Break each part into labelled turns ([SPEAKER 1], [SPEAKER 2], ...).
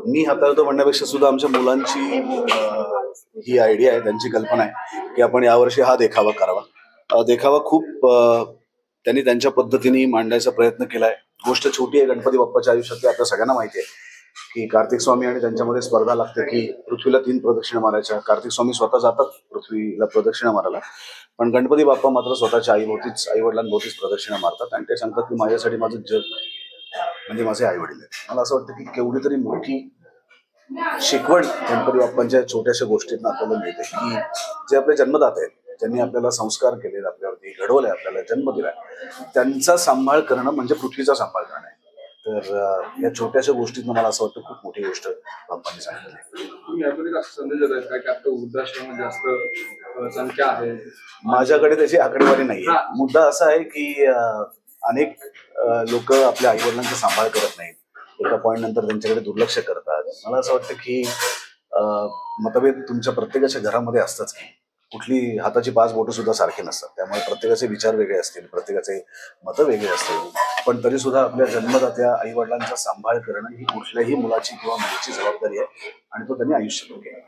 [SPEAKER 1] मी हाताळतो म्हणण्यापेक्षा सुद्धा आमच्या मुलांची ही आयडिया आहे, त्यांची कल्पना आहे की आपण यावर्षी हा देखावा करावा. देखावा खूप त्यांनी त्यांच्या पद्धतीने मांडण्याचा प्रयत्न केलाय. गोष्ट छोटी आहे गणपती बाप्पाच्या आयुष्यातली, आपल्या सगळ्यांना माहिती आहे की कार्तिक स्वामी आणि त्यांच्यामध्ये स्पर्धा लागते की पृथ्वीला 3 प्रदक्षिणा मारायच्या. कार्तिक स्वामी स्वतः जातात पृथ्वीला प्रदक्षिणा मारायला, पण गणपती बाप्पा मात्र स्वतःच्या आई वडिलांभोवतीच प्रदक्षिणा मारतात आणि ते सांगतात की माझ्यासाठी माझं जग म्हणजे माझे आई वडील आहेत. मला असं वाटतं की केवढी तरी मोठी शिकवण गणपती बाप्पांच्या छोट्याशा गोष्टीतून आपल्याला मिळते की जे आपले जन्मदाते आहेत, ज्यांनी आपल्याला संस्कार केले, आपल्यावरती घडवले, आपल्याला जन्म दिलाय, त्यांचा सांभाळ करणं म्हणजे पृथ्वीचा सांभाळ करणं आहे. तर या छोट्याशा गोष्टीतून मला असं वाटतं खूप मोठी गोष्ट बाप्पांनी सांगितली. माझ्याकडे त्याची आकडेवारी नाहीये. मुद्दा असा आहे की अनेक लोक आपल्या आई वडिलांचा सांभाळ करत नाहीत, एका पॉईंट नंतर त्यांच्याकडे दुर्लक्ष करतात. मला असं वाटतं की मतभेद तुमच्या प्रत्येकाच्या घरामध्ये असताच की कुठली हाताची 5 बोटं सुद्धा सारखी नसतात. त्यामुळे प्रत्येकाचे विचार वेगळे असतील, प्रत्येकाचे मतं वेगळे असतील, पण तरी सुद्धा आपल्या जन्मदात्या आई वडिलांचा सांभाळ करणं ही कुठल्याही मुलाची किंवा मुलीची जबाबदारी आहे आणि तो त्यांनी आयुष्यात केला.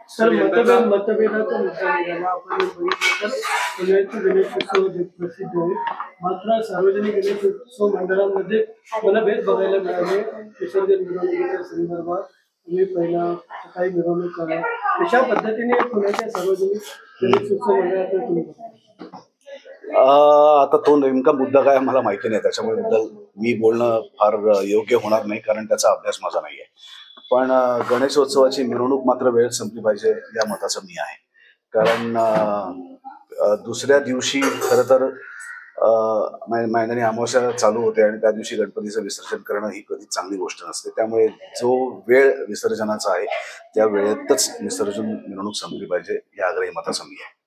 [SPEAKER 2] प्रसिद्ध आहे, मात्र सार्वजनिक गणेशोत्सव मंडळांमध्ये मतभेद बघायला मिळाले. विसर्जन मिरवणुकीच्या संदर्भात तुम्ही पहिला काही मिरवणूक करा, अशा पद्धतीने पुण्याच्या सार्वजनिक गणेशोत्सव मंडळात तुम्ही
[SPEAKER 1] आता तो नेमका मुद्दा काय मला माहिती नाही, त्याच्यामुळे बद्दल मी बोलणं फार योग्य होणार नाही, कारण त्याचा अभ्यास माझा नाहीये. पण गणेशोत्सवाची मिरवणूक मात्र वेळ संपली पाहिजे या मताचं मी आहे. कारण दुसऱ्या दिवशी खरं तर मैदानी अमावस्या चालू होते आणि त्या दिवशी गणपतीचं विसर्जन करणं ही कधीच चांगली गोष्ट नसते. त्यामुळे जो वेळ विसर्जनाचा आहे त्या वेळेतच विसर्जन मिरवणूक संपली पाहिजे या आग्रही मताचं मी आहे.